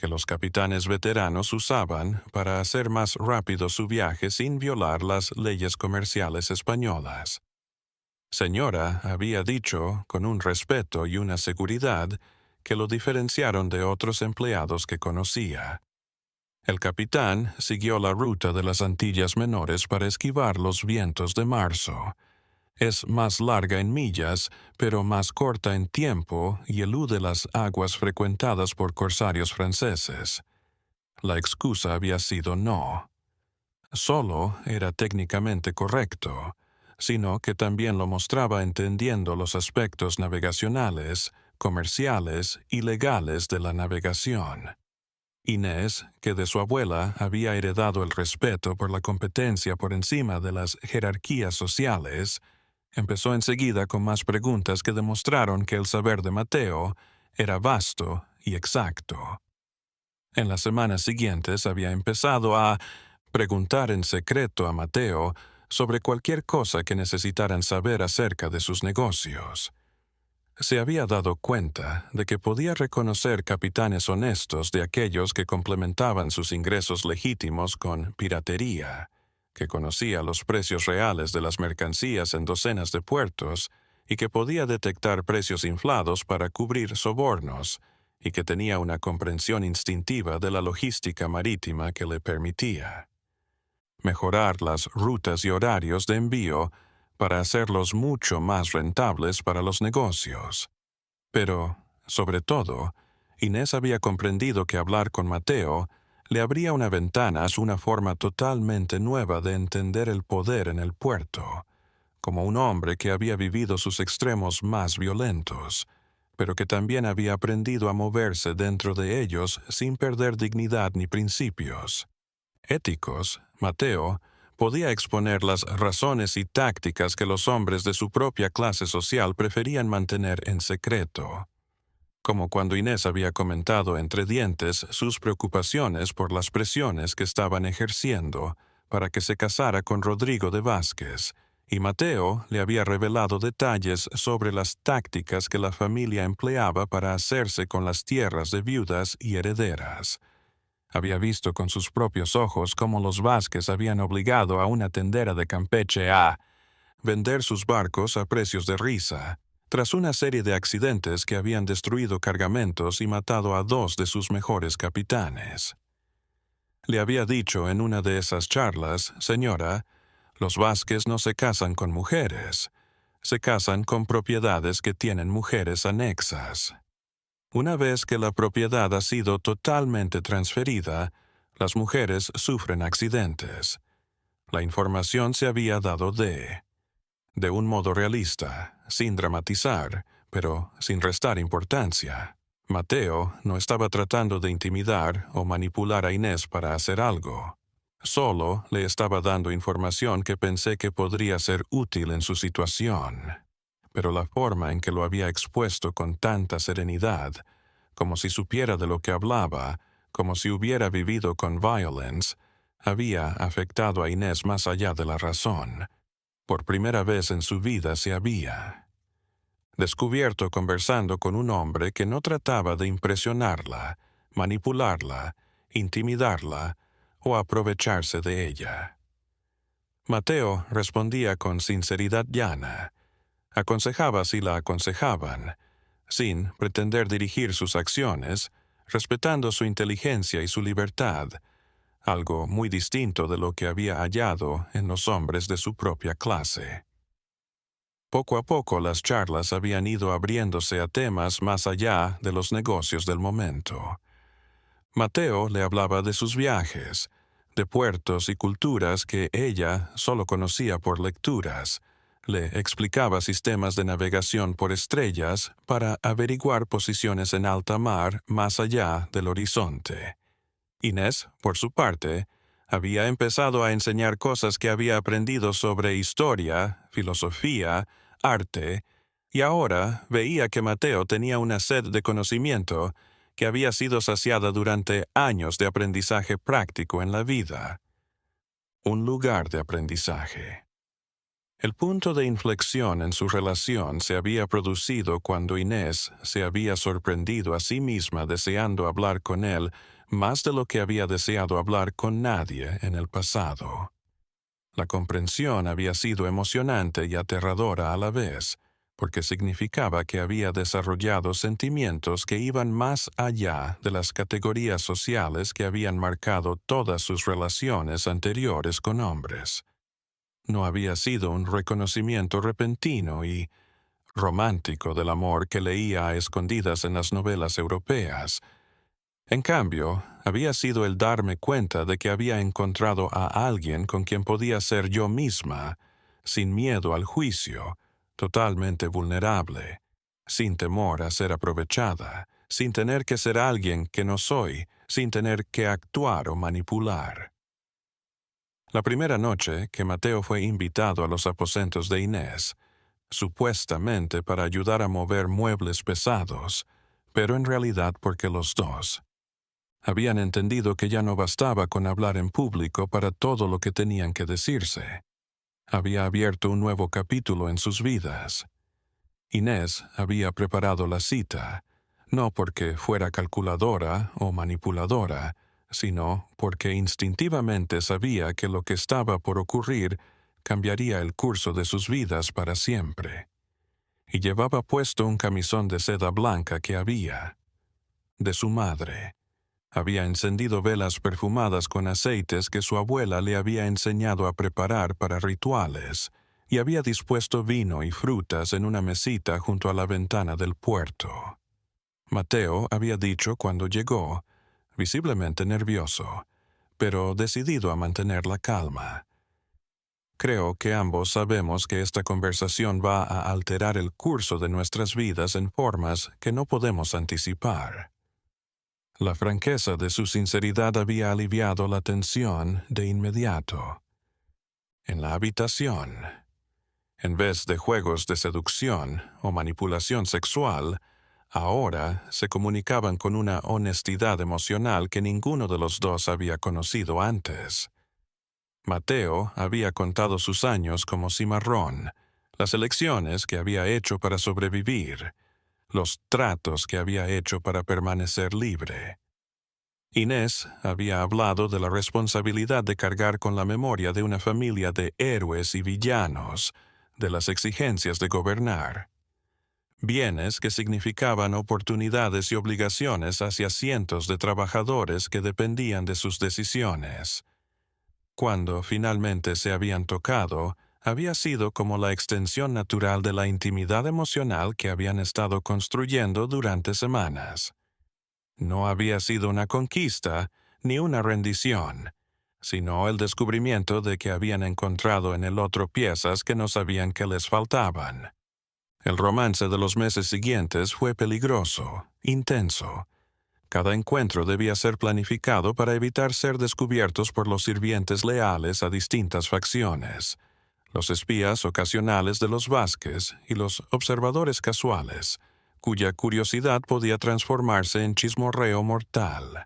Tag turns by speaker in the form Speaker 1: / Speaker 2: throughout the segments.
Speaker 1: que los capitanes veteranos usaban para hacer más rápido su viaje sin violar las leyes comerciales españolas. Señora había dicho, con un respeto y una seguridad, que lo diferenciaron de otros empleados que conocía. El capitán siguió la ruta de las Antillas Menores para esquivar los vientos de marzo. Es más larga en millas, pero más corta en tiempo y elude las aguas frecuentadas por corsarios franceses. La excusa había sido no. Solo era técnicamente correcto, sino que también lo mostraba entendiendo los aspectos navegacionales, comerciales y legales de la navegación. Inés, que de su abuela había heredado el respeto por la competencia por encima de las jerarquías sociales, empezó enseguida con más preguntas que demostraron que el saber de Mateo era vasto y exacto. En las semanas siguientes había empezado a preguntar en secreto a Mateo sobre cualquier cosa que necesitaran saber acerca de sus negocios. Se había dado cuenta de que podía reconocer capitanes honestos de aquellos que complementaban sus ingresos legítimos con piratería, que conocía los precios reales de las mercancías en docenas de puertos y que podía detectar precios inflados para cubrir sobornos, y que tenía una comprensión instintiva de la logística marítima que le permitía mejorar las rutas y horarios de envío para hacerlos mucho más rentables para los negocios. Pero, sobre todo, Inés había comprendido que hablar con Mateo le abría una ventana a una forma totalmente nueva de entender el poder en el puerto, como un hombre que había vivido sus extremos más violentos, pero que también había aprendido a moverse dentro de ellos sin perder dignidad ni principios. Éticos, Mateo podía exponer las razones y tácticas que los hombres de su propia clase social preferían mantener en secreto, como cuando Inés había comentado entre dientes sus preocupaciones por las presiones que estaban ejerciendo para que se casara con Rodrigo de Vázquez, y Mateo le había revelado detalles sobre las tácticas que la familia empleaba para hacerse con las tierras de viudas y herederas. Había visto con sus propios ojos cómo los Vázquez habían obligado a una tendera de Campeche a vender sus barcos a precios de risa, tras una serie de accidentes que habían destruido cargamentos y matado a 2 de sus mejores capitanes. Le había dicho en una de esas charlas, señora, los Vázquez no se casan con mujeres, se casan con propiedades que tienen mujeres anexas. Una vez que la propiedad ha sido totalmente transferida, las mujeres sufren accidentes. La información se había dado de un modo realista, sin dramatizar, pero sin restar importancia. Mateo no estaba tratando de intimidar o manipular a Inés para hacer algo. Solo le estaba dando información que pensé que podría ser útil en su situación. Pero la forma en que lo había expuesto con tanta serenidad, como si supiera de lo que hablaba, como si hubiera vivido con Violence, había afectado a Inés más allá de la razón. Por primera vez en su vida se había descubierto conversando con un hombre que no trataba de impresionarla, manipularla, intimidarla o aprovecharse de ella. Mateo respondía con sinceridad llana. Aconsejaba si la aconsejaban, sin pretender dirigir sus acciones, respetando su inteligencia y su libertad, algo muy distinto de lo que había hallado en los hombres de su propia clase. Poco a poco las charlas habían ido abriéndose a temas más allá de los negocios del momento. Mateo le hablaba de sus viajes, de puertos y culturas que ella solo conocía por lecturas. Le explicaba sistemas de navegación por estrellas para averiguar posiciones en alta mar más allá del horizonte. Inés, por su parte, había empezado a enseñar cosas que había aprendido sobre historia, filosofía, arte, y ahora veía que Mateo tenía una sed de conocimiento que había sido saciada durante años de aprendizaje práctico en la vida. Un lugar de aprendizaje. El punto de inflexión en su relación se había producido cuando Inés se había sorprendido a sí misma deseando hablar con él más de lo que había deseado hablar con nadie en el pasado. La comprensión había sido emocionante y aterradora a la vez, porque significaba que había desarrollado sentimientos que iban más allá de las categorías sociales que habían marcado todas sus relaciones anteriores con hombres. No había sido un reconocimiento repentino y romántico del amor que leía a escondidas en las novelas europeas. En cambio, había sido el darme cuenta de que había encontrado a alguien con quien podía ser yo misma, sin miedo al juicio, totalmente vulnerable, sin temor a ser aprovechada, sin tener que ser alguien que no soy, sin tener que actuar o manipular. La primera noche que Mateo fue invitado a los aposentos de Inés, supuestamente para ayudar a mover muebles pesados, pero en realidad porque los dos habían entendido que ya no bastaba con hablar en público para todo lo que tenían que decirse. Había abierto un nuevo capítulo en sus vidas. Inés había preparado la cita, no porque fuera calculadora o manipuladora, sino porque instintivamente sabía que lo que estaba por ocurrir cambiaría el curso de sus vidas para siempre. Y llevaba puesto un camisón de seda blanca que había, de su madre. Había encendido velas perfumadas con aceites que su abuela le había enseñado a preparar para rituales, y había dispuesto vino y frutas en una mesita junto a la ventana del puerto. Mateo había dicho cuando llegó, visiblemente nervioso, pero decidido a mantener la calma: creo que ambos sabemos que esta conversación va a alterar el curso de nuestras vidas en formas que no podemos anticipar. La franqueza de su sinceridad había aliviado la tensión de inmediato. En la habitación, en vez de juegos de seducción o manipulación sexual, ahora se comunicaban con una honestidad emocional que ninguno de los dos había conocido antes. Mateo había contado sus años como cimarrón, las elecciones que había hecho para sobrevivir, los tratos que había hecho para permanecer libre. Inés había hablado de la responsabilidad de cargar con la memoria de una familia de héroes y villanos, de las exigencias de gobernar. Bienes que significaban oportunidades y obligaciones hacia cientos de trabajadores que dependían de sus decisiones. Cuando finalmente se habían tocado, había sido como la extensión natural de la intimidad emocional que habían estado construyendo durante semanas. No había sido una conquista ni una rendición, sino el descubrimiento de que habían encontrado en el otro piezas que no sabían que les faltaban. El romance de los meses siguientes fue peligroso, intenso. Cada encuentro debía ser planificado para evitar ser descubiertos por los sirvientes leales a distintas facciones, los espías ocasionales de los Vázquez y los observadores casuales, cuya curiosidad podía transformarse en chismorreo mortal.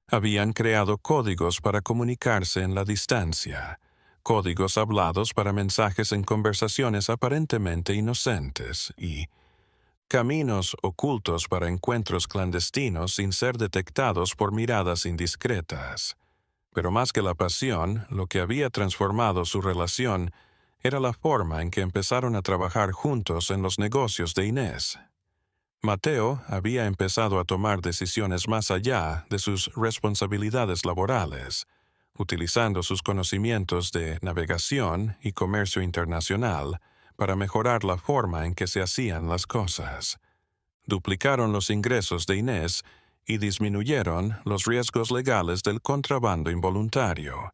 Speaker 1: Habían creado códigos para comunicarse en la distancia, códigos hablados para mensajes en conversaciones aparentemente inocentes y caminos ocultos para encuentros clandestinos sin ser detectados por miradas indiscretas. Pero más que la pasión, lo que había transformado su relación era la forma en que empezaron a trabajar juntos en los negocios de Inés. Mateo había empezado a tomar decisiones más allá de sus responsabilidades laborales, utilizando sus conocimientos de navegación y comercio internacional para mejorar la forma en que se hacían las cosas. Duplicaron los ingresos de Inés y disminuyeron los riesgos legales del contrabando involuntario.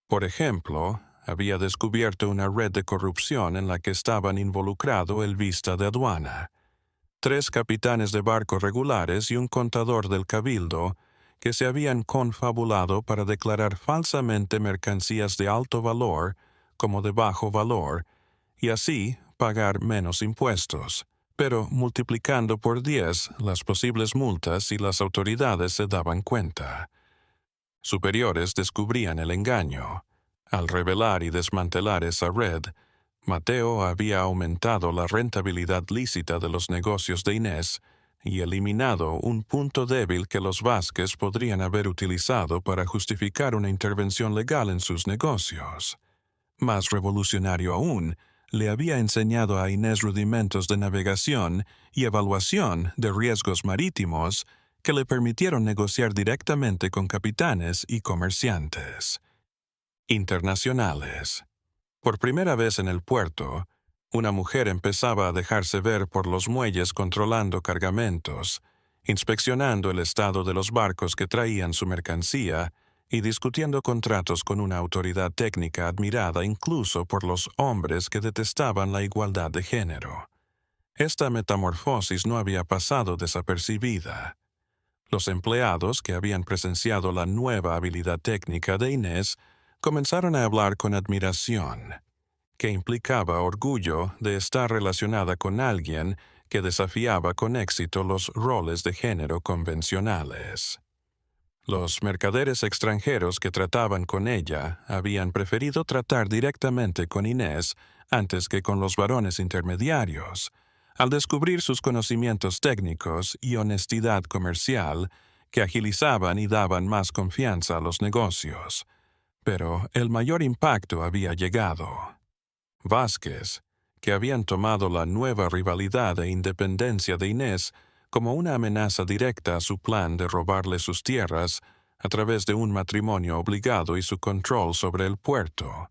Speaker 1: Por ejemplo, había descubierto una red de corrupción en la que estaban involucrado el vista de aduana, 3 capitanes de barcos regulares y un contador del cabildo que se habían confabulado para declarar falsamente mercancías de alto valor como de bajo valor y así pagar menos impuestos, pero multiplicando por 10 las posibles multas si las autoridades se daban cuenta. Superiores descubrían el engaño. Al revelar y desmantelar esa red, Mateo había aumentado la rentabilidad lícita de los negocios de Inés y eliminado un punto débil que los Vázquez podrían haber utilizado para justificar una intervención legal en sus negocios. Más revolucionario aún, le había enseñado a Inés rudimentos de navegación y evaluación de riesgos marítimos que le permitieron negociar directamente con capitanes y comerciantes internacionales. Por primera vez en el puerto, una mujer empezaba a dejarse ver por los muelles controlando cargamentos, inspeccionando el estado de los barcos que traían su mercancía y discutiendo contratos con una autoridad técnica admirada incluso por los hombres que detestaban la igualdad de género. Esta metamorfosis no había pasado desapercibida. Los empleados que habían presenciado la nueva habilidad técnica de Inés comenzaron a hablar con admiración, que implicaba orgullo de estar relacionada con alguien que desafiaba con éxito los roles de género convencionales. Los mercaderes extranjeros que trataban con ella habían preferido tratar directamente con Inés antes que con los varones intermediarios, al descubrir sus conocimientos técnicos y honestidad comercial que agilizaban y daban más confianza a los negocios. Pero el mayor impacto había llegado. Vázquez, que habían tomado la nueva rivalidad e independencia de Inés como una amenaza directa a su plan de robarle sus tierras a través de un matrimonio obligado y su control sobre el puerto.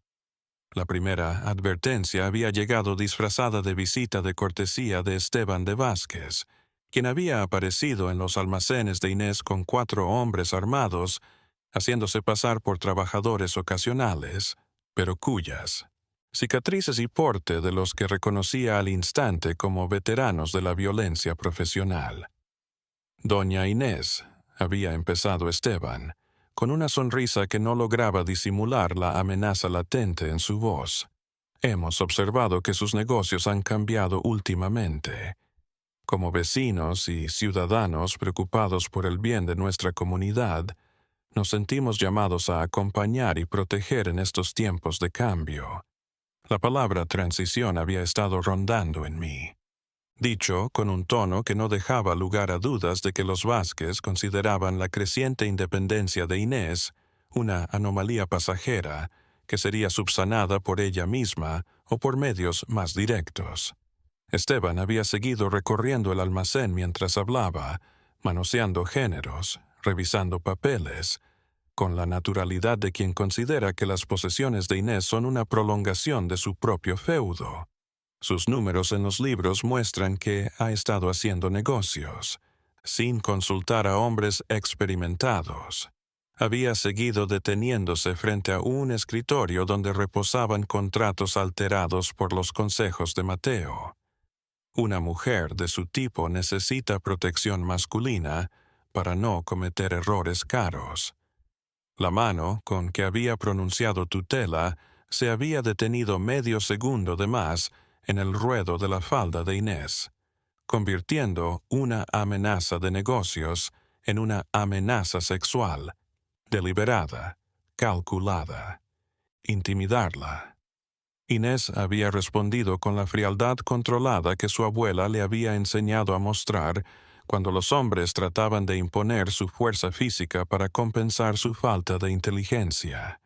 Speaker 1: La primera advertencia había llegado disfrazada de visita de cortesía de Esteban de Vázquez, quien había aparecido en los almacenes de Inés con 4 hombres armados, haciéndose pasar por trabajadores ocasionales, pero cuyas cicatrices y porte de los que reconocía al instante como veteranos de la violencia profesional. Doña Inés, había empezado Esteban, con una sonrisa que no lograba disimular la amenaza latente en su voz. Hemos observado que sus negocios han cambiado últimamente. Como vecinos y ciudadanos preocupados por el bien de nuestra comunidad, nos sentimos llamados a acompañar y proteger en estos tiempos de cambio. La palabra transición había estado rondando en mí, dicho con un tono que no dejaba lugar a dudas de que los Vázquez consideraban la creciente independencia de Inés una anomalía pasajera que sería subsanada por ella misma o por medios más directos. Esteban había seguido recorriendo el almacén mientras hablaba, manoseando géneros, revisando papeles, con la naturalidad de quien considera que las posesiones de Inés son una prolongación de su propio feudo. Sus números en los libros muestran que ha estado haciendo negocios, sin consultar a hombres experimentados. Había seguido deteniéndose frente a un escritorio donde reposaban contratos alterados por los consejos de Mateo. Una mujer de su tipo necesita protección masculina para no cometer errores caros. La mano con que había pronunciado tutela se había detenido medio segundo de más en el ruedo de la falda de Inés, convirtiendo una amenaza de negocios en una amenaza sexual, deliberada, calculada. Intimidarla. Inés había respondido con la frialdad controlada que su abuela le había enseñado a mostrar cuando los hombres trataban de imponer su fuerza física para compensar su falta de inteligencia.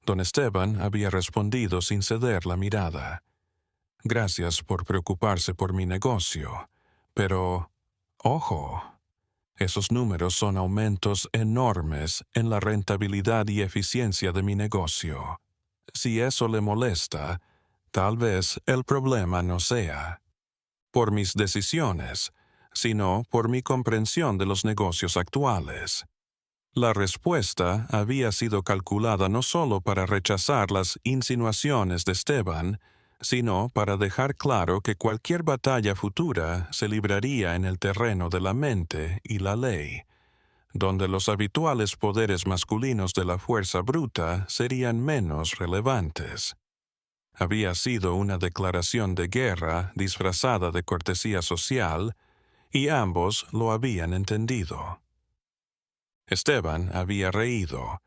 Speaker 1: Don Esteban había respondido sin ceder la mirada. Gracias por preocuparse por mi negocio, pero, ojo, esos números son aumentos enormes en la rentabilidad y eficiencia de mi negocio. Si eso le molesta, tal vez el problema no sea por mis decisiones, sino por mi comprensión de los negocios actuales. La respuesta había sido calculada no solo para rechazar las insinuaciones de Esteban, sino para dejar claro que cualquier batalla futura se libraría en el terreno de la mente y la ley, donde los habituales poderes masculinos de la fuerza bruta serían menos relevantes. Había sido una declaración de guerra disfrazada de cortesía social, y ambos lo habían entendido. Esteban había reído,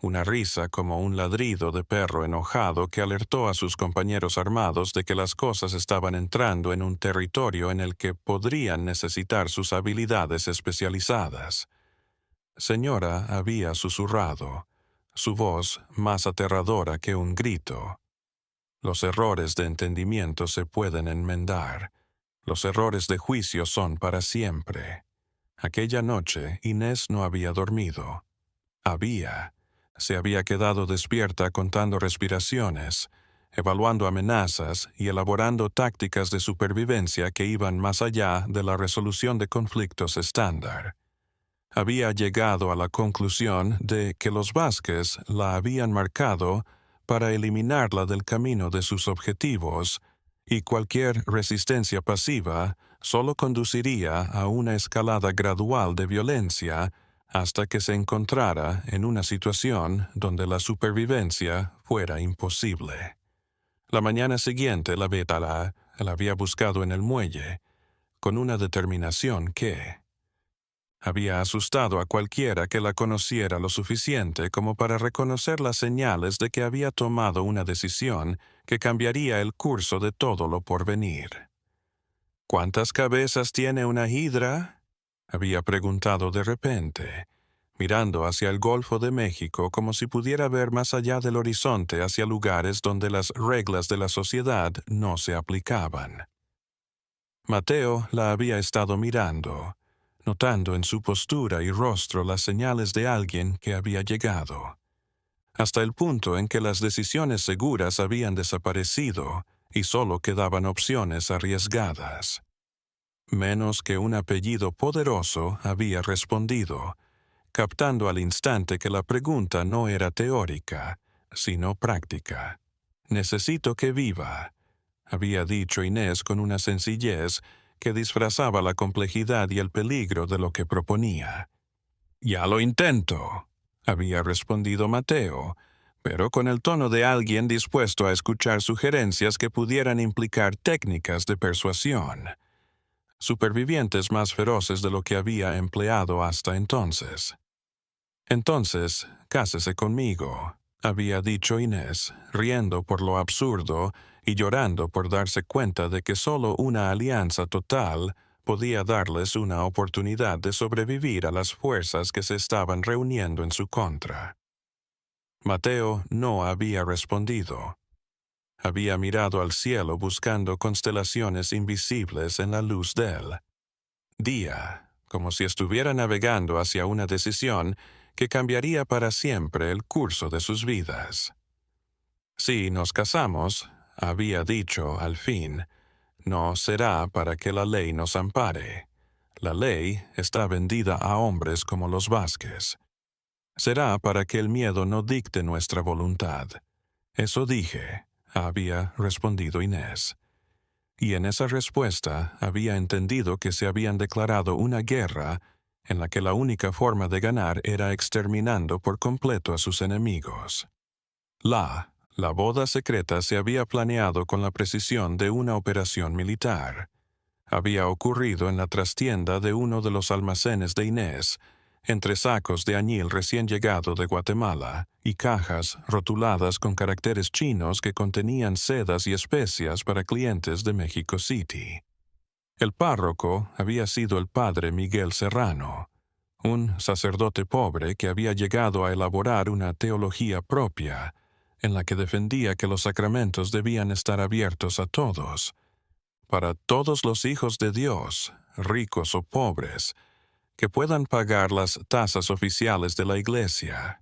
Speaker 1: una risa como un ladrido de perro enojado que alertó a sus compañeros armados de que las cosas estaban entrando en un territorio en el que podrían necesitar sus habilidades especializadas. Señora había susurrado, su voz más aterradora que un grito. Los errores de entendimiento se pueden enmendar. Los errores de juicio son para siempre. Aquella noche Inés no había dormido. Se había quedado despierta contando respiraciones, evaluando amenazas y elaborando tácticas de supervivencia que iban más allá de la resolución de conflictos estándar. Había llegado a la conclusión de que los Vázquez la habían marcado para eliminarla del camino de sus objetivos, y cualquier resistencia pasiva solo conduciría a una escalada gradual de violencia hasta que se encontrara en una situación donde la supervivencia fuera imposible. La mañana siguiente la Vétala la había buscado en el muelle, con una determinación que había asustado a cualquiera que la conociera lo suficiente como para reconocer las señales de que había tomado una decisión que cambiaría el curso de todo lo por venir. ¿Cuántas cabezas tiene una hidra?, había preguntado de repente, mirando hacia el Golfo de México como si pudiera ver más allá del horizonte hacia lugares donde las reglas de la sociedad no se aplicaban. Mateo la había estado mirando, notando en su postura y rostro las señales de alguien que había llegado, hasta el punto en que las decisiones seguras habían desaparecido y solo quedaban opciones arriesgadas. Menos que un apellido poderoso había respondido, captando al instante que la pregunta no era teórica, sino práctica. «Necesito que viva», había dicho Inés con una sencillez que disfrazaba la complejidad y el peligro de lo que proponía. «Ya lo intento», había respondido Mateo, pero con el tono de alguien dispuesto a escuchar sugerencias que pudieran implicar técnicas de persuasión. Supervivientes más feroces de lo que había empleado hasta entonces. «Entonces, cásese conmigo», había dicho Inés, riendo por lo absurdo y llorando por darse cuenta de que solo una alianza total podía darles una oportunidad de sobrevivir a las fuerzas que se estaban reuniendo en su contra. Mateo no había respondido. Había mirado al cielo buscando constelaciones invisibles en la luz del día, como si estuviera navegando hacia una decisión que cambiaría para siempre el curso de sus vidas. «Si nos casamos», había dicho al fin, «no será para que la ley nos ampare. La ley está vendida a hombres como los Vázquez. Será para que el miedo no dicte nuestra voluntad». «Eso dije», había respondido Inés. Y en esa respuesta había entendido que se habían declarado una guerra en la que la única forma de ganar era exterminando por completo a sus enemigos. La boda secreta se había planeado con la precisión de una operación militar. Había ocurrido en la trastienda de uno de los almacenes de Inés, entre sacos de añil recién llegado de Guatemala y cajas rotuladas con caracteres chinos que contenían sedas y especias para clientes de México City. El párroco había sido el padre Miguel Serrano, un sacerdote pobre que había llegado a elaborar una teología propia, en la que defendía que los sacramentos debían estar abiertos a todos, para todos los hijos de Dios, ricos o pobres, que puedan pagar las tasas oficiales de la Iglesia.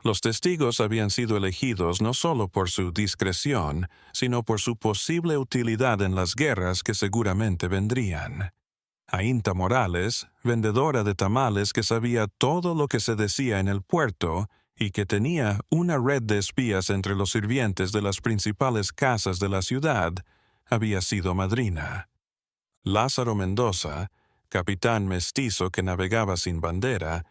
Speaker 1: Los testigos habían sido elegidos no solo por su discreción, sino por su posible utilidad en las guerras que seguramente vendrían. Ainta Morales, vendedora de tamales que sabía todo lo que se decía en el puerto y que tenía una red de espías entre los sirvientes de las principales casas de la ciudad, había sido madrina. Lázaro Mendoza, capitán mestizo que navegaba sin bandera,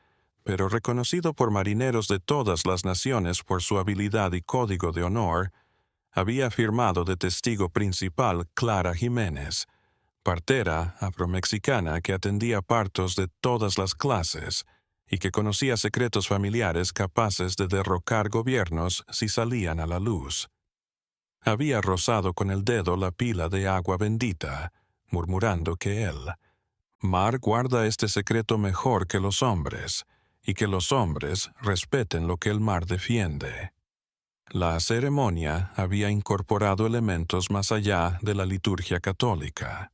Speaker 1: pero reconocido por marineros de todas las naciones por su habilidad y código de honor, había firmado de testigo principal Clara Jiménez, partera afromexicana que atendía partos de todas las clases y que conocía secretos familiares capaces de derrocar gobiernos si salían a la luz. Había rozado con el dedo la pila de agua bendita, murmurando que él, Mar guarda este secreto mejor que los hombres, y que los hombres respeten lo que el mar defiende. La ceremonia había incorporado elementos más allá de la liturgia católica.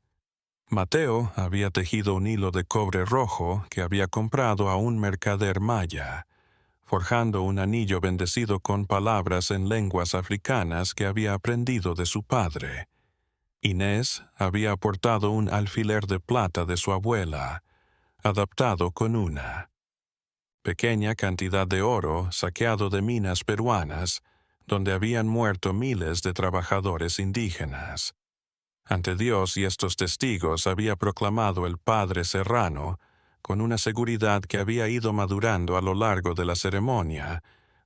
Speaker 1: Mateo había tejido un hilo de cobre rojo que había comprado a un mercader maya, forjando un anillo bendecido con palabras en lenguas africanas que había aprendido de su padre. Inés había aportado un alfiler de plata de su abuela, adaptado con una pequeña cantidad de oro saqueado de minas peruanas, donde habían muerto miles de trabajadores indígenas. Ante Dios y estos testigos había proclamado el padre Serrano, con una seguridad que había ido madurando a lo largo de la ceremonia,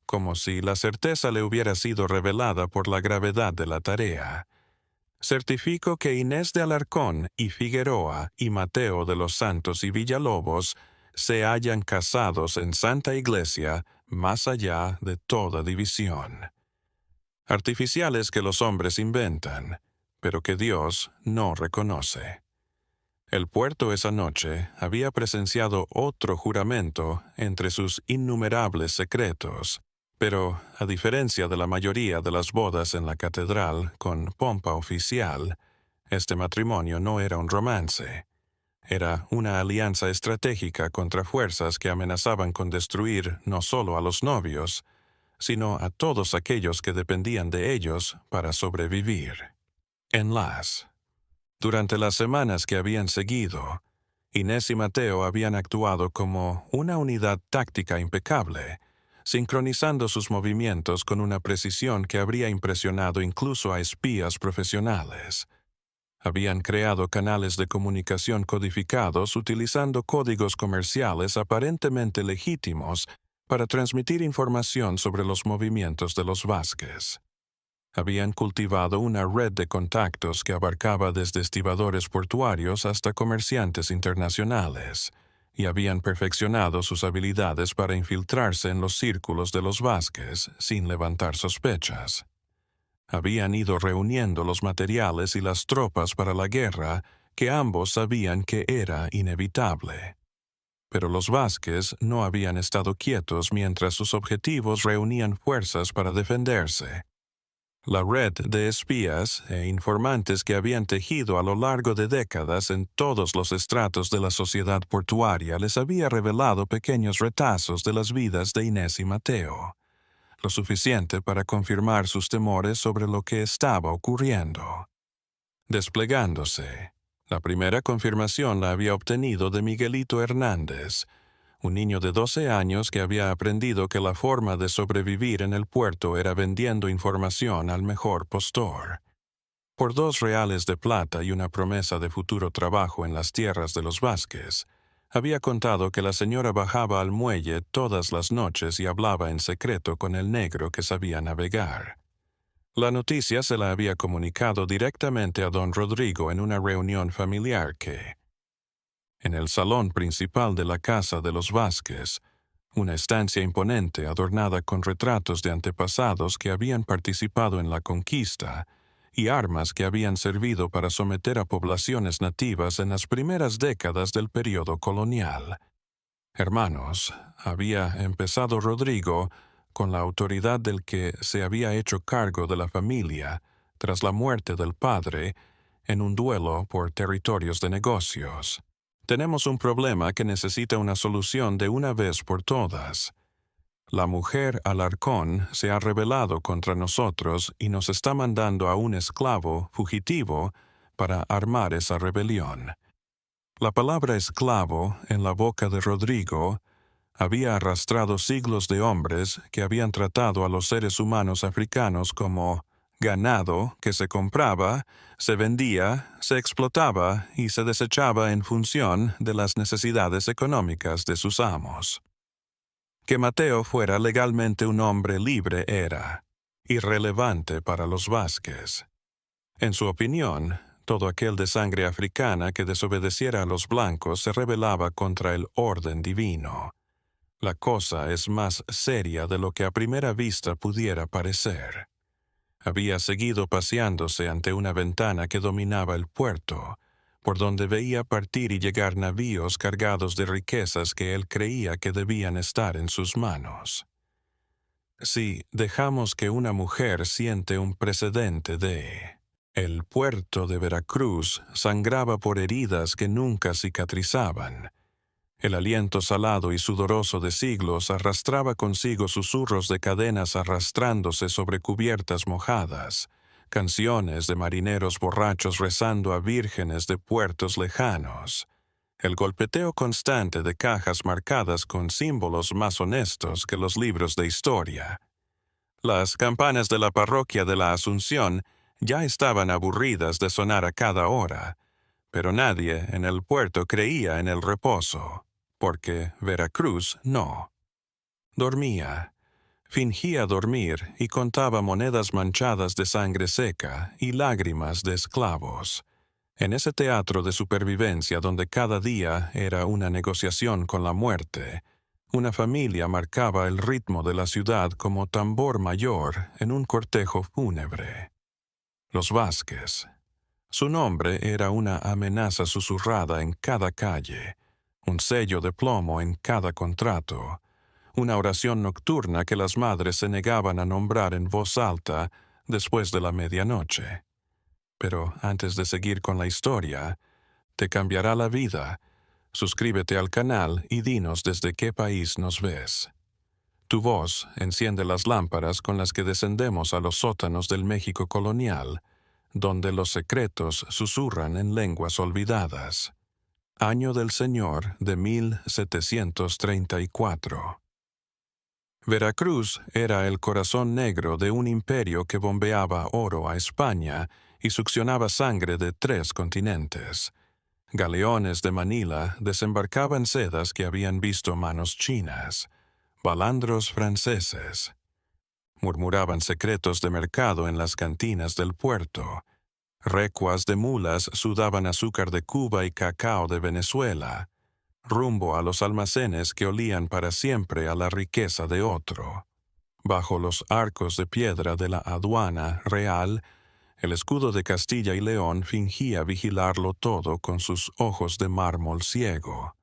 Speaker 1: como si la certeza le hubiera sido revelada por la gravedad de la tarea. Certifico que Inés de Alarcón y Figueroa y Mateo de los Santos y Villalobos se hallan casados en Santa Iglesia más allá de toda división. Artificiales que los hombres inventan, pero que Dios no reconoce. El puerto esa noche había presenciado otro juramento entre sus innumerables secretos, pero, a diferencia de la mayoría de las bodas en la catedral con pompa oficial, este matrimonio no era un romance. Era una alianza estratégica contra fuerzas que amenazaban con destruir no solo a los novios, sino a todos aquellos que dependían de ellos para sobrevivir. Durante las semanas que habían seguido, Inés y Mateo habían actuado como una unidad táctica impecable, sincronizando sus movimientos con una precisión que habría impresionado incluso a espías profesionales. Habían creado canales de comunicación codificados utilizando códigos comerciales aparentemente legítimos para transmitir información sobre los movimientos de los Vázquez. Habían cultivado una red de contactos que abarcaba desde estibadores portuarios hasta comerciantes internacionales, y habían perfeccionado sus habilidades para infiltrarse en los círculos de los Vázquez sin levantar sospechas. Habían ido reuniendo los materiales y las tropas para la guerra que ambos sabían que era inevitable. Pero los Vázquez no habían estado quietos mientras sus objetivos reunían fuerzas para defenderse. La red de espías e informantes que habían tejido a lo largo de décadas en todos los estratos de la sociedad portuaria les había revelado pequeños retazos de las vidas de Inés y Mateo, lo suficiente para confirmar sus temores sobre lo que estaba ocurriendo. Desplegándose, la primera confirmación la había obtenido de Miguelito Hernández, un niño de 12 años que había aprendido que la forma de sobrevivir en el puerto era vendiendo información al mejor postor. Por 2 reales de plata y una promesa de futuro trabajo en las tierras de los Vázquez, había contado que la señora bajaba al muelle todas las noches y hablaba en secreto con el negro que sabía navegar. La noticia se la había comunicado directamente a don Rodrigo en una reunión familiar que, en el salón principal de la casa de los Vázquez, una estancia imponente adornada con retratos de antepasados que habían participado en la conquista y armas que habían servido para someter a poblaciones nativas en las primeras décadas del período colonial. Hermanos, había empezado Rodrigo con la autoridad del que se había hecho cargo de la familia tras la muerte del padre en un duelo por territorios de negocios. Tenemos un problema que necesita una solución de una vez por todas. La mujer Alarcón se ha rebelado contra nosotros y nos está mandando a un esclavo fugitivo para armar esa rebelión. La palabra esclavo, en la boca de Rodrigo, había arrastrado siglos de hombres que habían tratado a los seres humanos africanos como ganado que se compraba, se vendía, se explotaba y se desechaba en función de las necesidades económicas de sus amos. Que Mateo fuera legalmente un hombre libre era irrelevante para los Vázquez. En su opinión, todo aquel de sangre africana que desobedeciera a los blancos se rebelaba contra el orden divino. La cosa es más seria de lo que a primera vista pudiera parecer. Había seguido paseándose ante una ventana que dominaba el puerto, por donde veía partir y llegar navíos cargados de riquezas que él creía que debían estar en sus manos. Si dejamos que una mujer siente un precedente de... El puerto de Veracruz sangraba por heridas que nunca cicatrizaban. El aliento salado y sudoroso de siglos arrastraba consigo susurros de cadenas arrastrándose sobre cubiertas mojadas, canciones de marineros borrachos rezando a vírgenes de puertos lejanos, el golpeteo constante de cajas marcadas con símbolos más honestos que los libros de historia. Las campanas de la parroquia de la Asunción ya estaban aburridas de sonar a cada hora, pero nadie en el puerto creía en el reposo, porque Veracruz no. Dormía, fingía dormir y contaba monedas manchadas de sangre seca y lágrimas de esclavos. En ese teatro de supervivencia donde cada día era una negociación con la muerte, una familia marcaba el ritmo de la ciudad como tambor mayor en un cortejo fúnebre. Los Vázquez. Su nombre era una amenaza susurrada en cada calle, un sello de plomo en cada contrato, una oración nocturna que las madres se negaban a nombrar en voz alta después de la medianoche. Pero antes de seguir con la historia, te cambiará la vida. Suscríbete al canal y dinos desde qué país nos ves. Tu voz enciende las lámparas con las que descendemos a los sótanos del México colonial, donde los secretos susurran en lenguas olvidadas. Año del Señor de 1734. Veracruz era el corazón negro de un imperio que bombeaba oro a España y succionaba sangre de 3 continentes. Galeones de Manila desembarcaban sedas que habían visto manos chinas, balandros franceses. Murmuraban secretos de mercado en las cantinas del puerto. Recuas de mulas sudaban azúcar de Cuba y cacao de Venezuela, rumbo a los almacenes que olían para siempre a la riqueza de otro. Bajo los arcos de piedra de la aduana real, el escudo de Castilla y León fingía vigilarlo todo con sus ojos de mármol ciego.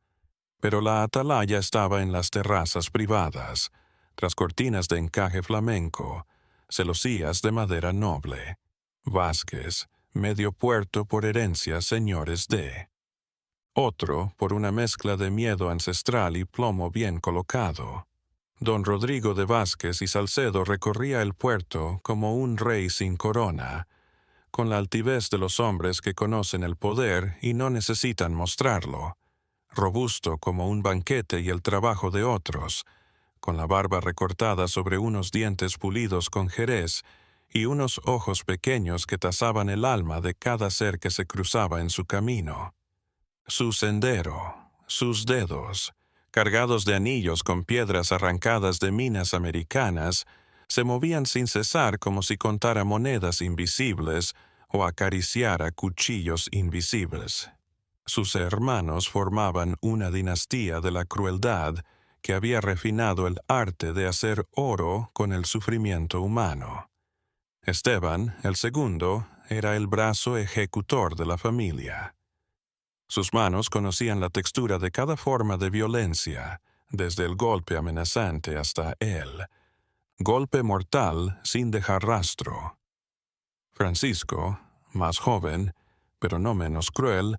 Speaker 1: Pero la atalaya estaba en las terrazas privadas, tras cortinas de encaje flamenco, celosías de madera noble. Vázquez, medio puerto por herencia señores de. Otro por una mezcla de miedo ancestral y plomo bien colocado. Don Rodrigo de Vázquez y Salcedo recorría el puerto como un rey sin corona, con la altivez de los hombres que conocen el poder y no necesitan mostrarlo, robusto como un banquete y el trabajo de otros, con la barba recortada sobre unos dientes pulidos con jerez y unos ojos pequeños que tasaban el alma de cada ser que se cruzaba en su camino. Su sendero, sus dedos, cargados de anillos con piedras arrancadas de minas americanas, se movían sin cesar como si contara monedas invisibles o acariciara cuchillos invisibles. Sus hermanos formaban una dinastía de la crueldad que había refinado el arte de hacer oro con el sufrimiento humano. Esteban, el segundo, era el brazo ejecutor de la familia. Sus manos conocían la textura de cada forma de violencia, desde el golpe amenazante hasta el golpe mortal sin dejar rastro. Francisco, más joven, pero no menos cruel,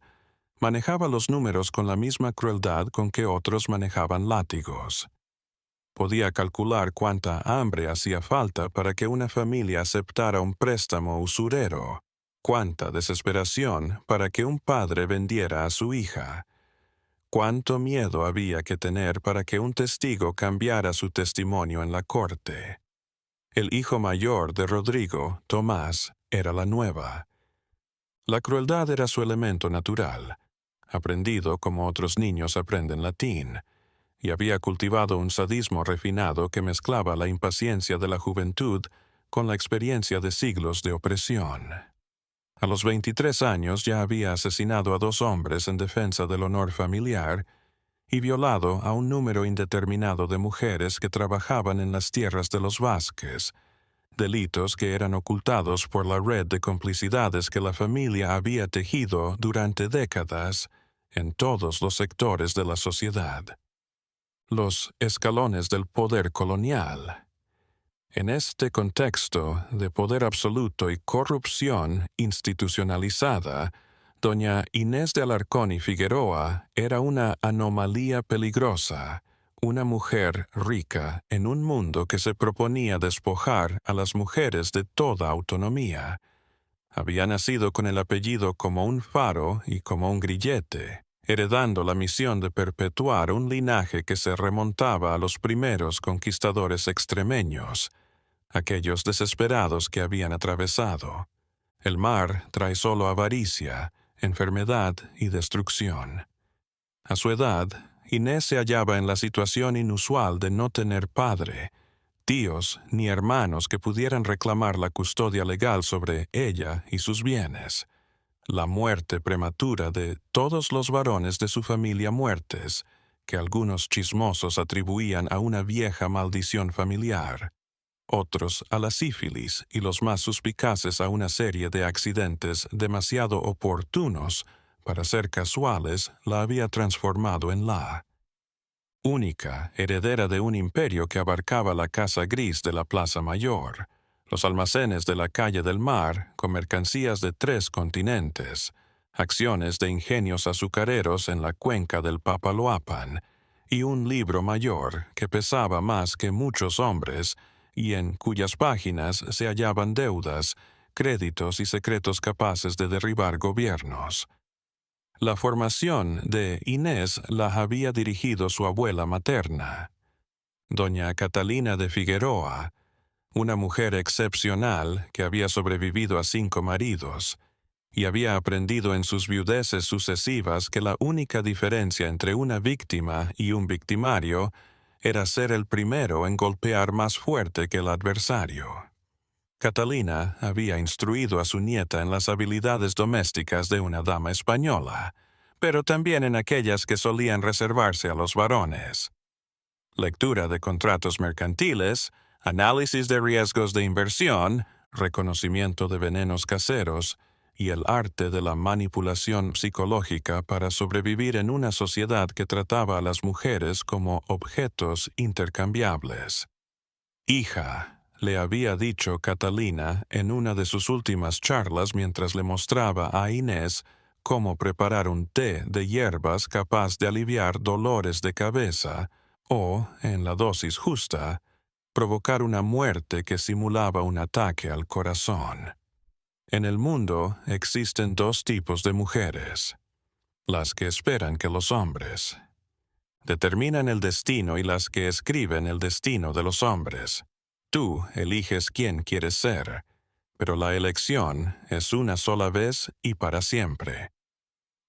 Speaker 1: manejaba los números con la misma crueldad con que otros manejaban látigos. Podía calcular cuánta hambre hacía falta para que una familia aceptara un préstamo usurero, cuánta desesperación para que un padre vendiera a su hija, cuánto miedo había que tener para que un testigo cambiara su testimonio en la corte. El hijo mayor de Rodrigo, Tomás, era la nueva. La crueldad era su elemento natural, aprendido como otros niños aprenden latín, y había cultivado un sadismo refinado que mezclaba la impaciencia de la juventud con la experiencia de siglos de opresión. A los 23 años ya había asesinado a 2 hombres en defensa del honor familiar y violado a un número indeterminado de mujeres que trabajaban en las tierras de los Vázquez, delitos que eran ocultados por la red de complicidades que la familia había tejido durante décadas en todos los sectores de la sociedad. Los escalones del poder colonial. En este contexto de poder absoluto y corrupción institucionalizada, doña Inés de Alarcón y Figueroa era una anomalía peligrosa, una mujer rica en un mundo que se proponía despojar a las mujeres de toda autonomía. Había nacido con el apellido como un faro y como un grillete, heredando la misión de perpetuar un linaje que se remontaba a los primeros conquistadores extremeños, aquellos desesperados que habían atravesado. El mar trae solo avaricia, enfermedad y destrucción. A su edad, Inés se hallaba en la situación inusual de no tener padre, tíos ni hermanos que pudieran reclamar la custodia legal sobre ella y sus bienes. La muerte prematura de todos los varones de su familia muertes, que algunos chismosos atribuían a una vieja maldición familiar, otros a la sífilis y los más suspicaces a una serie de accidentes demasiado oportunos para ser casuales, la había transformado en la única heredera de un imperio que abarcaba la Casa Gris de la Plaza Mayor, los almacenes de la Calle del Mar con mercancías de 3 continentes, acciones de ingenios azucareros en la cuenca del Papaloapan, y un libro mayor que pesaba más que muchos hombres y en cuyas páginas se hallaban deudas, créditos y secretos capaces de derribar gobiernos. La formación de Inés la había dirigido su abuela materna, doña Catalina de Figueroa, una mujer excepcional que había sobrevivido a 5 maridos, y había aprendido en sus viudeces sucesivas que la única diferencia entre una víctima y un victimario era ser el primero en golpear más fuerte que el adversario. Catalina había instruido a su nieta en las habilidades domésticas de una dama española, pero también en aquellas que solían reservarse a los varones. Lectura de contratos mercantiles, análisis de riesgos de inversión, reconocimiento de venenos caseros y el arte de la manipulación psicológica para sobrevivir en una sociedad que trataba a las mujeres como objetos intercambiables. Hija, le había dicho Catalina en una de sus últimas charlas mientras le mostraba a Inés cómo preparar un té de hierbas capaz de aliviar dolores de cabeza o, en la dosis justa, provocar una muerte que simulaba un ataque al corazón. En el mundo existen 2 tipos de mujeres: las que esperan que los hombres determinan el destino y las que escriben el destino de los hombres. Tú eliges quién quieres ser, pero la elección es una sola vez y para siempre.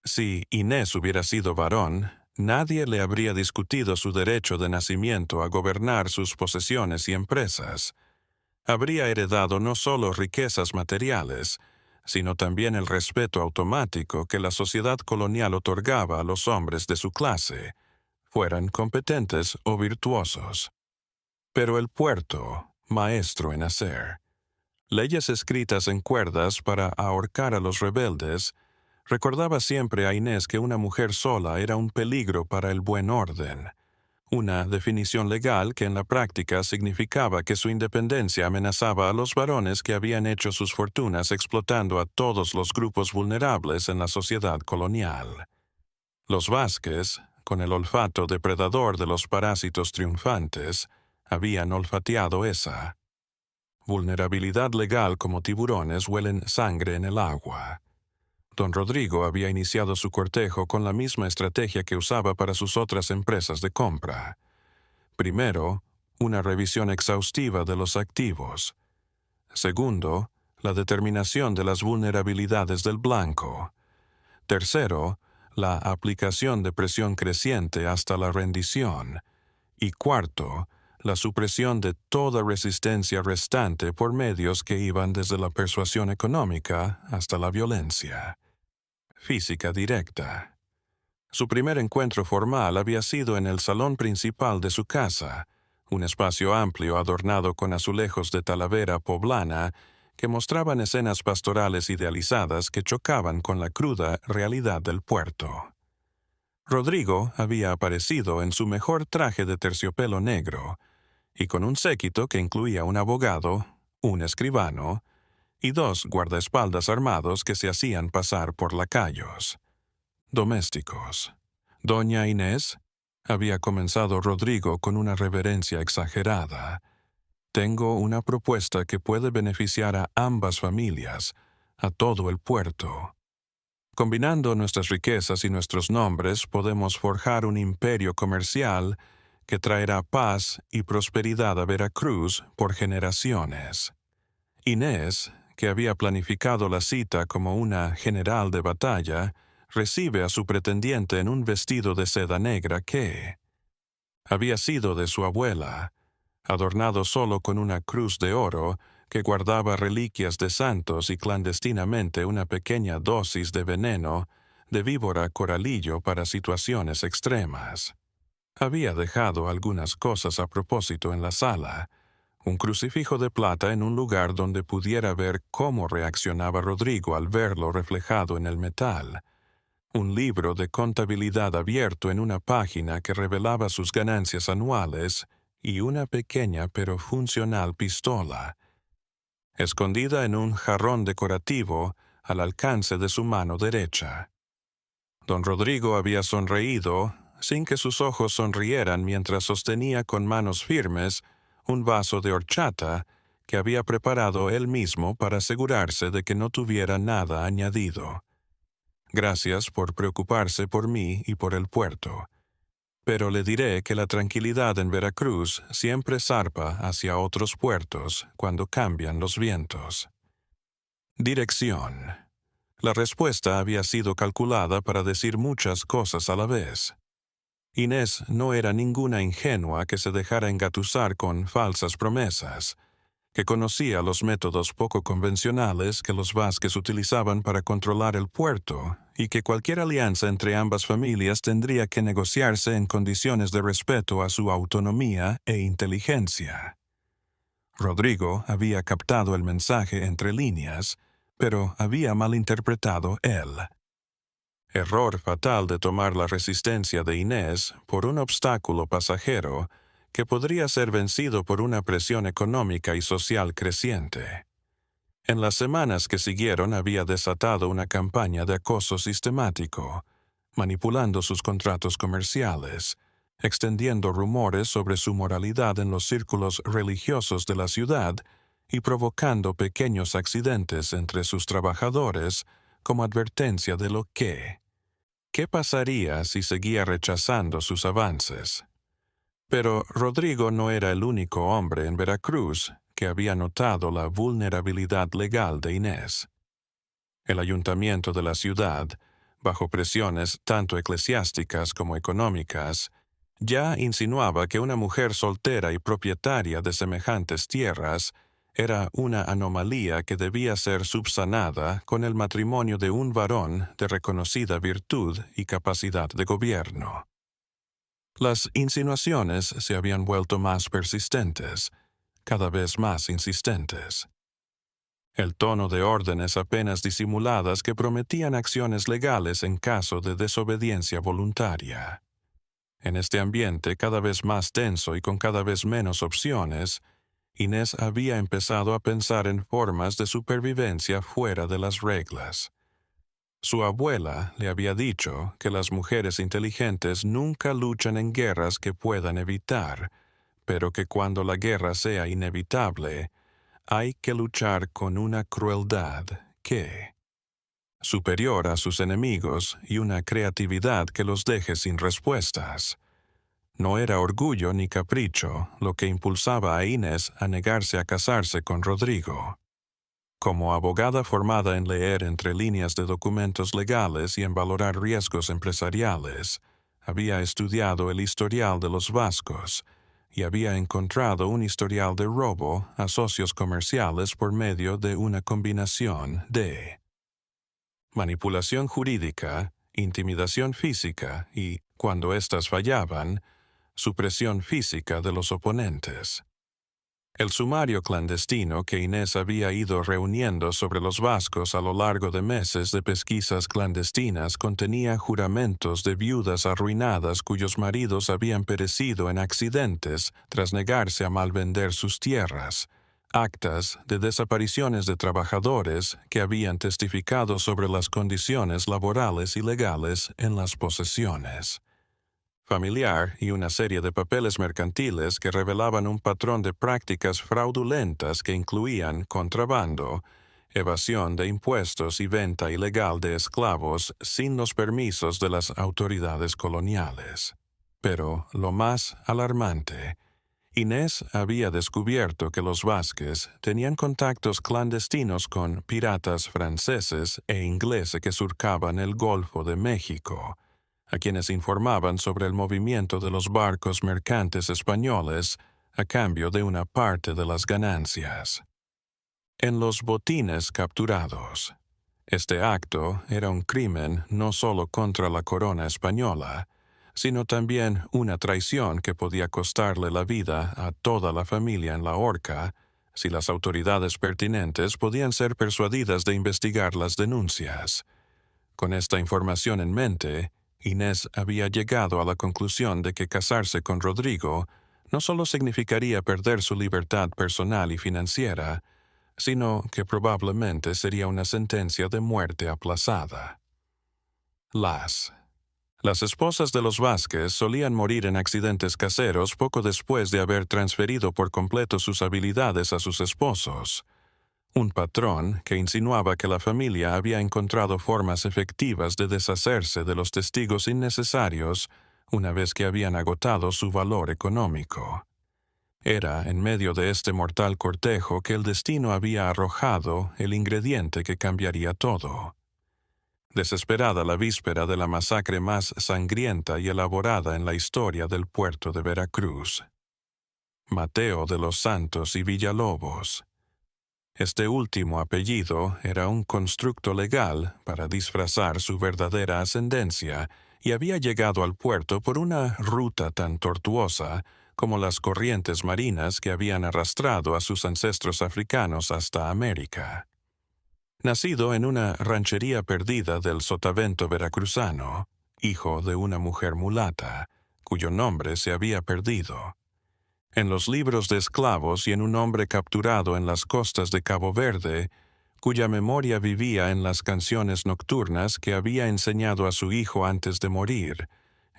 Speaker 1: Si Inés hubiera sido varón, nadie le habría discutido su derecho de nacimiento a gobernar sus posesiones y empresas. Habría heredado no solo riquezas materiales, sino también el respeto automático que la sociedad colonial otorgaba a los hombres de su clase, fueran competentes o virtuosos. Pero el puerto, maestro en hacer, leyes escritas en cuerdas para ahorcar a los rebeldes, recordaba siempre a Inés que una mujer sola era un peligro para el buen orden, una definición legal que en la práctica significaba que su independencia amenazaba a los varones que habían hecho sus fortunas explotando a todos los grupos vulnerables en la sociedad colonial. Los Vázquez, con el olfato depredador de los parásitos triunfantes, habían olfateado esa vulnerabilidad legal como tiburones huelen sangre en el agua. Don Rodrigo había iniciado su cortejo con la misma estrategia que usaba para sus otras empresas de compra. Primero, una revisión exhaustiva de los activos. Segundo, la determinación de las vulnerabilidades del blanco. Tercero, la aplicación de presión creciente hasta la rendición. Y cuarto, la supresión de toda resistencia restante por medios que iban desde la persuasión económica hasta la violencia física directa. Su primer encuentro formal había sido en el salón principal de su casa, un espacio amplio adornado con azulejos de talavera poblana que mostraban escenas pastorales idealizadas que chocaban con la cruda realidad del puerto. Rodrigo había aparecido en su mejor traje de terciopelo negro, y con un séquito que incluía un abogado, un escribano y 2 guardaespaldas armados que se hacían pasar por lacayos. Domésticos. Doña Inés, había comenzado Rodrigo con una reverencia exagerada. Tengo una propuesta que puede beneficiar a ambas familias, a todo el puerto. Combinando nuestras riquezas y nuestros nombres, podemos forjar un imperio comercial que traerá paz y prosperidad a Veracruz por generaciones. Inés, que había planificado la cita como una general de batalla, recibe a su pretendiente en un vestido de seda negra que había sido de su abuela, adornado solo con una cruz de oro que guardaba reliquias de santos y clandestinamente una pequeña dosis de veneno de víbora coralillo para situaciones extremas. Había dejado algunas cosas a propósito en la sala, un crucifijo de plata en un lugar donde pudiera ver cómo reaccionaba Rodrigo al verlo reflejado en el metal, un libro de contabilidad abierto en una página que revelaba sus ganancias anuales y una pequeña pero funcional pistola, escondida en un jarrón decorativo al alcance de su mano derecha. Don Rodrigo había sonreído, sin que sus ojos sonrieran mientras sostenía con manos firmes un vaso de horchata que había preparado él mismo para asegurarse de que no tuviera nada añadido. Gracias por preocuparse por mí y por el puerto. Pero le diré que la tranquilidad en Veracruz siempre zarpa hacia otros puertos cuando cambian los vientos. Dirección. La respuesta había sido calculada para decir muchas cosas a la vez. Inés no era ninguna ingenua que se dejara engatusar con falsas promesas, que conocía los métodos poco convencionales que los Vázquez utilizaban para controlar el puerto y que cualquier alianza entre ambas familias tendría que negociarse en condiciones de respeto a su autonomía e inteligencia. Rodrigo había captado el mensaje entre líneas, pero había malinterpretado él. Error fatal de tomar la resistencia de Inés por un obstáculo pasajero que podría ser vencido por una presión económica y social creciente. En las semanas que siguieron había desatado una campaña de acoso sistemático, manipulando sus contratos comerciales, extendiendo rumores sobre su moralidad en los círculos religiosos de la ciudad y provocando pequeños accidentes entre sus trabajadores como advertencia de lo que. ¿Qué pasaría si seguía rechazando sus avances? Pero Rodrigo no era el único hombre en Veracruz que había notado la vulnerabilidad legal de Inés. El ayuntamiento de la ciudad, bajo presiones tanto eclesiásticas como económicas, ya insinuaba que una mujer soltera y propietaria de semejantes tierras era una anomalía que debía ser subsanada con el matrimonio de un varón de reconocida virtud y capacidad de gobierno. Las insinuaciones se habían vuelto más persistentes, cada vez más insistentes. El tono de órdenes apenas disimuladas que prometían acciones legales en caso de desobediencia voluntaria. En este ambiente cada vez más tenso y con cada vez menos opciones, Inés había empezado a pensar en formas de supervivencia fuera de las reglas. Su abuela le había dicho que las mujeres inteligentes nunca luchan en guerras que puedan evitar, pero que cuando la guerra sea inevitable, hay que luchar con una crueldad que superior a sus enemigos y una creatividad que los deje sin respuestas. No era orgullo ni capricho lo que impulsaba a Inés a negarse a casarse con Rodrigo. Como abogada formada en leer entre líneas de documentos legales y en valorar riesgos empresariales, había estudiado el historial de los Vázquez y había encontrado un historial de robo a socios comerciales por medio de una combinación de manipulación jurídica intimidación física y, cuando éstas fallaban, supresión física de los oponentes. El sumario clandestino que Inés había ido reuniendo sobre los vascos a lo largo de meses de pesquisas clandestinas contenía juramentos de viudas arruinadas cuyos maridos habían perecido en accidentes tras negarse a malvender sus tierras, actas de desapariciones de trabajadores que habían testificado sobre las condiciones laborales y legales en las posesiones familiar y una serie de papeles mercantiles que revelaban un patrón de prácticas fraudulentas que incluían contrabando, evasión de impuestos y venta ilegal de esclavos sin los permisos de las autoridades coloniales. Pero lo más alarmante, Inés había descubierto que los Vázquez tenían contactos clandestinos con piratas franceses e ingleses que surcaban el Golfo de México, a quienes informaban sobre el movimiento de los barcos mercantes españoles a cambio de una parte de las ganancias. En los botines capturados. Este acto era un crimen no solo contra la corona española, sino también una traición que podía costarle la vida a toda la familia en la horca, si las autoridades pertinentes podían ser persuadidas de investigar las denuncias. Con esta información en mente, Inés había llegado a la conclusión de que casarse con Rodrigo no solo significaría perder su libertad personal y financiera, sino que probablemente sería una sentencia de muerte aplazada. Las esposas de los Vázquez solían morir en accidentes caseros poco después de haber transferido por completo sus habilidades a sus esposos, un patrón que insinuaba que la familia había encontrado formas efectivas de deshacerse de los testigos innecesarios una vez que habían agotado su valor económico. Era en medio de este mortal cortejo que el destino había arrojado el ingrediente que cambiaría todo. Desesperada la víspera de la masacre más sangrienta y elaborada en la historia del puerto de Veracruz. Mateo de los Santos y Villalobos. Este último apellido era un constructo legal para disfrazar su verdadera ascendencia y había llegado al puerto por una ruta tan tortuosa como las corrientes marinas que habían arrastrado a sus ancestros africanos hasta América. Nacido en una ranchería perdida del sotavento veracruzano, hijo de una mujer mulata, cuyo nombre se había perdido. En los libros de esclavos y en un hombre capturado en las costas de Cabo Verde, cuya memoria vivía en las canciones nocturnas que había enseñado a su hijo antes de morir,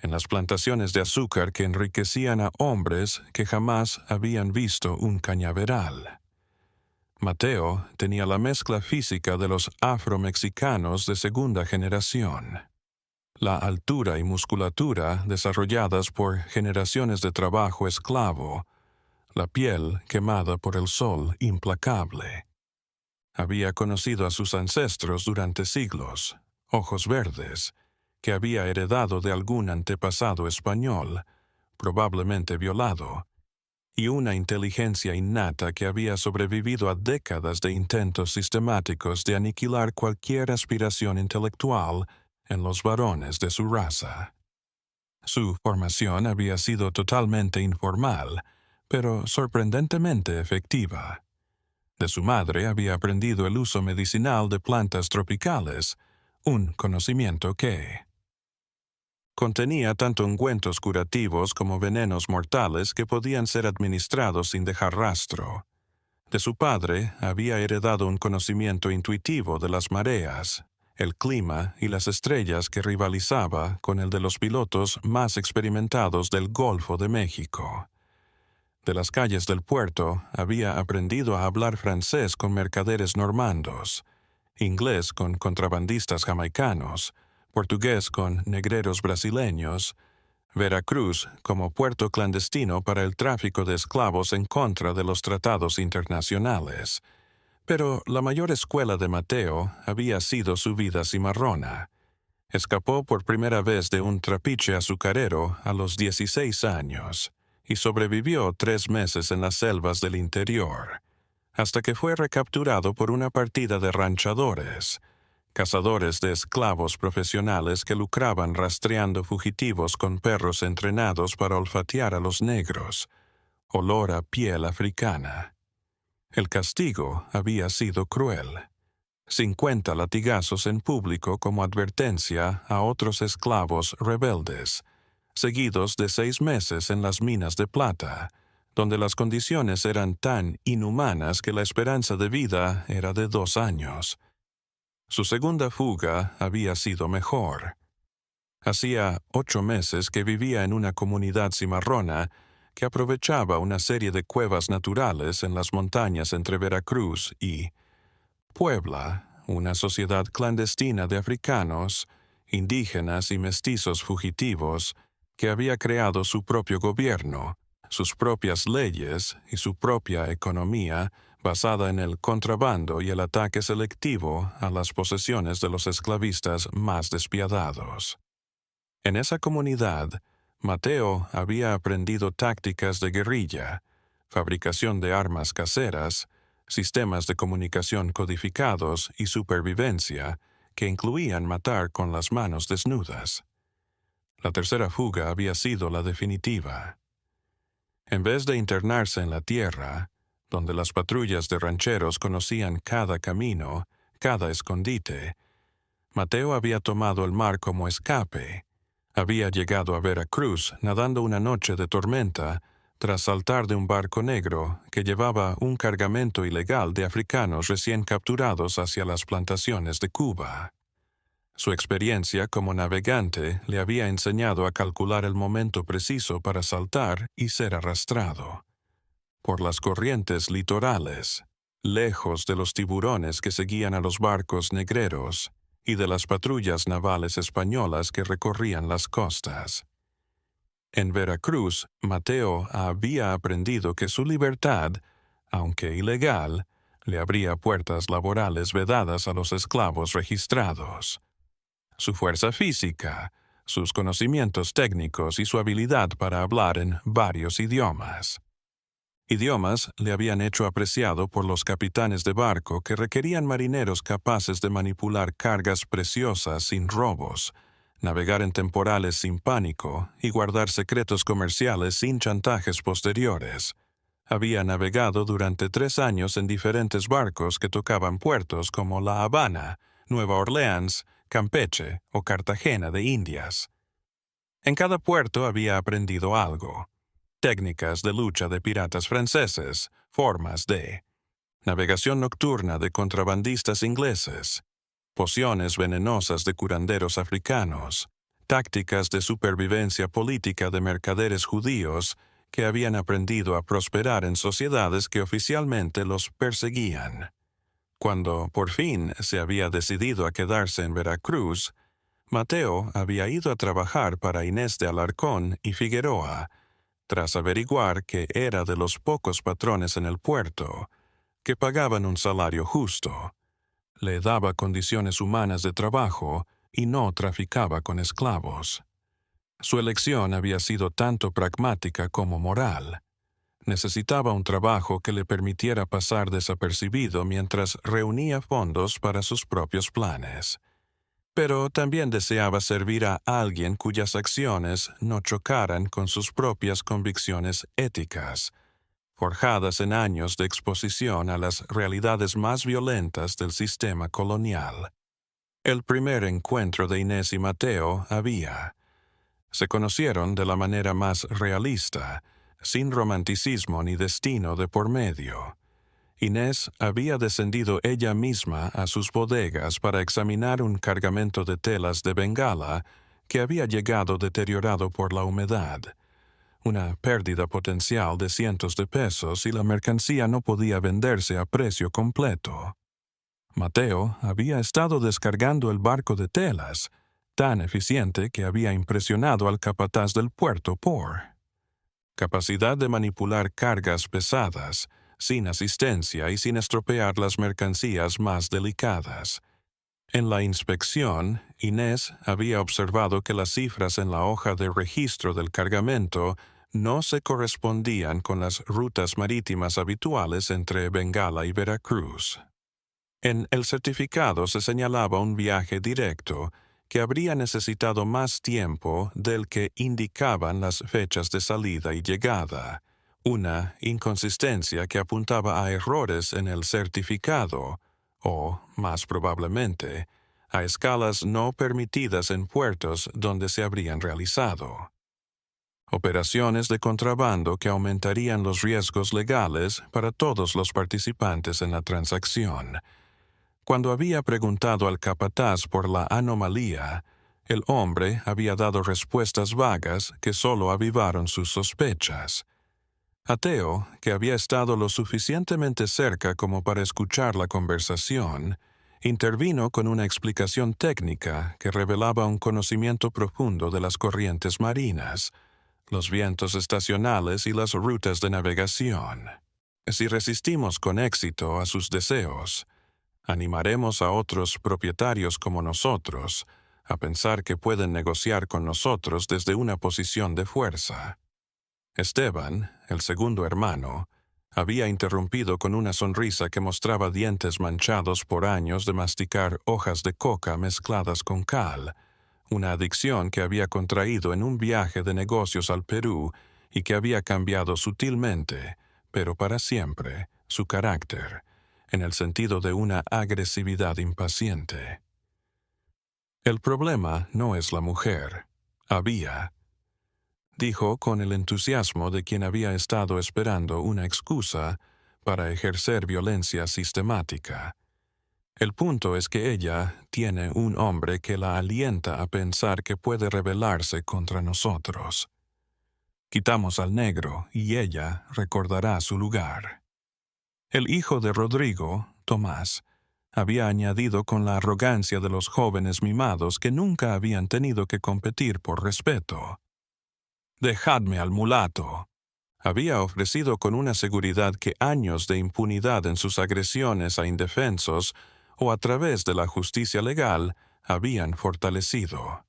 Speaker 1: en las plantaciones de azúcar que enriquecían a hombres que jamás habían visto un cañaveral. Mateo tenía la mezcla física de los afromexicanos de segunda generación. La altura y musculatura desarrolladas por generaciones de trabajo esclavo, la piel quemada por el sol implacable. Había conocido a sus ancestros durante siglos, ojos verdes, que había heredado de algún antepasado español, probablemente violado, y una inteligencia innata que había sobrevivido a décadas de intentos sistemáticos de aniquilar cualquier aspiración intelectual en los varones de su raza. Su formación había sido totalmente informal, pero sorprendentemente efectiva. De su madre había aprendido el uso medicinal de plantas tropicales, un conocimiento que contenía tanto ungüentos curativos como venenos mortales que podían ser administrados sin dejar rastro. De su padre había heredado un conocimiento intuitivo de las mareas, el clima y las estrellas que rivalizaba con el de los pilotos más experimentados del Golfo de México. De las calles del puerto había aprendido a hablar francés con mercaderes normandos, inglés con contrabandistas jamaicanos, portugués con negreros brasileños, Veracruz como puerto clandestino para el tráfico de esclavos en contra de los tratados internacionales. Pero la mayor escuela de Mateo había sido su vida cimarrona. Escapó por primera vez de un trapiche azucarero a los 16 años y sobrevivió 3 meses en las selvas del interior, hasta que fue recapturado por una partida de ranchadores, cazadores de esclavos profesionales que lucraban rastreando fugitivos con perros entrenados para olfatear a los negros, olor a piel africana. El castigo había sido cruel. 50 latigazos en público como advertencia a otros esclavos rebeldes, seguidos de 6 meses en las minas de plata, donde las condiciones eran tan inhumanas que la esperanza de vida era de 2 años. Su segunda fuga había sido mejor. Hacía 8 meses que vivía en una comunidad cimarrona que aprovechaba una serie de cuevas naturales en las montañas entre Veracruz y Puebla, una sociedad clandestina de africanos, indígenas y mestizos fugitivos que había creado su propio gobierno, sus propias leyes y su propia economía basada en el contrabando y el ataque selectivo a las posesiones de los esclavistas más despiadados. En esa comunidad, Mateo había aprendido tácticas de guerrilla, fabricación de armas caseras, sistemas de comunicación codificados y supervivencia que incluían matar con las manos desnudas. La tercera fuga había sido la definitiva. En vez de internarse en la tierra, donde las patrullas de rancheros conocían cada camino, cada escondite, Mateo había tomado el mar como escape. Había llegado a Veracruz nadando una noche de tormenta tras saltar de un barco negro que llevaba un cargamento ilegal de africanos recién capturados hacia las plantaciones de Cuba. Su experiencia como navegante le había enseñado a calcular el momento preciso para saltar y ser arrastrado por las corrientes litorales, lejos de los tiburones que seguían a los barcos negreros y de las patrullas navales españolas que recorrían las costas. En Veracruz, Mateo había aprendido que su libertad, aunque ilegal, le abría puertas laborales vedadas a los esclavos registrados. Su fuerza física, sus conocimientos técnicos y su habilidad para hablar en varios idiomas. Idiomas le habían hecho apreciado por los capitanes de barco que requerían marineros capaces de manipular cargas preciosas sin robos, navegar en temporales sin pánico y guardar secretos comerciales sin chantajes posteriores. Había navegado durante 3 años en diferentes barcos que tocaban puertos como La Habana, Nueva Orleans, Campeche o Cartagena de Indias. En cada puerto había aprendido algo: técnicas de lucha de piratas franceses, formas de navegación nocturna de contrabandistas ingleses, pociones venenosas de curanderos africanos, tácticas de supervivencia política de mercaderes judíos que habían aprendido a prosperar en sociedades que oficialmente los perseguían. Cuando por fin se había decidido a quedarse en Veracruz, Mateo había ido a trabajar para Inés de Alarcón y Figueroa, tras averiguar que era de los pocos patrones en el puerto que pagaban un salario justo, le daba condiciones humanas de trabajo y no traficaba con esclavos. Su elección había sido tanto pragmática como moral. Necesitaba un trabajo que le permitiera pasar desapercibido mientras reunía fondos para sus propios planes. Pero también deseaba servir a alguien cuyas acciones no chocaran con sus propias convicciones éticas, forjadas en años de exposición a las realidades más violentas del sistema colonial. El primer encuentro de Inés y Mateo se conocieron de la manera más realista, sin romanticismo ni destino de por medio. Inés había descendido ella misma a sus bodegas para examinar un cargamento de telas de Bengala que había llegado deteriorado por la humedad, una pérdida potencial de cientos de pesos y la mercancía no podía venderse a precio completo. Mateo había estado descargando el barco de telas, tan eficiente que había impresionado al capataz del puerto por capacidad de manipular cargas pesadas, sin asistencia y sin estropear las mercancías más delicadas. En la inspección, Inés había observado que las cifras en la hoja de registro del cargamento no se correspondían con las rutas marítimas habituales entre Bengala y Veracruz. En el certificado se señalaba un viaje directo que habría necesitado más tiempo del que indicaban las fechas de salida y llegada, una inconsistencia que apuntaba a errores en el certificado, o, más probablemente, a escalas no permitidas en puertos donde se habrían realizado. Operaciones de contrabando que aumentarían los riesgos legales para todos los participantes en la transacción. Cuando había preguntado al capataz por la anomalía, el hombre había dado respuestas vagas que solo avivaron sus sospechas. Ateo, que había estado lo suficientemente cerca como para escuchar la conversación, intervino con una explicación técnica que revelaba un conocimiento profundo de las corrientes marinas, los vientos estacionales y las rutas de navegación. Si resistimos con éxito a sus deseos, animaremos a otros propietarios como nosotros a pensar que pueden negociar con nosotros desde una posición de fuerza. Esteban, el segundo hermano, había interrumpido con una sonrisa que mostraba dientes manchados por años de masticar hojas de coca mezcladas con cal, una adicción que había contraído en un viaje de negocios al Perú y que había cambiado sutilmente, pero para siempre, su carácter, en el sentido de una agresividad impaciente. El problema no es la mujer. Dijo con el entusiasmo de quien había estado esperando una excusa para ejercer violencia sistemática. El punto es que ella tiene un hombre que la alienta a pensar que puede rebelarse contra nosotros. Quitamos al negro y ella recordará su lugar. El hijo de Rodrigo, Tomás, había añadido con la arrogancia de los jóvenes mimados que nunca habían tenido que competir por respeto. «Dejadme al mulato». Había ofrecido con una seguridad que años de impunidad en sus agresiones a indefensos o a través de la justicia legal habían fortalecido.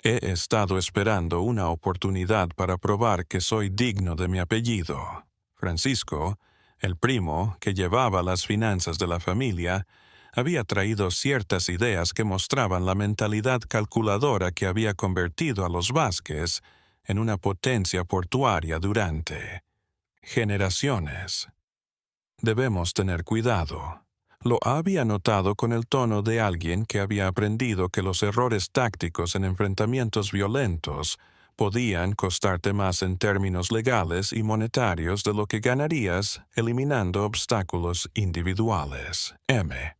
Speaker 1: He estado esperando una oportunidad para probar que soy digno de mi apellido. Francisco, el primo que llevaba las finanzas de la familia, había traído ciertas ideas que mostraban la mentalidad calculadora que había convertido a los Vázquez en una potencia portuaria durante generaciones. Debemos tener cuidado. Lo había notado con el tono de alguien que había aprendido que los errores tácticos en enfrentamientos violentos podían costarte más en términos legales y monetarios de lo que ganarías eliminando obstáculos individuales. M.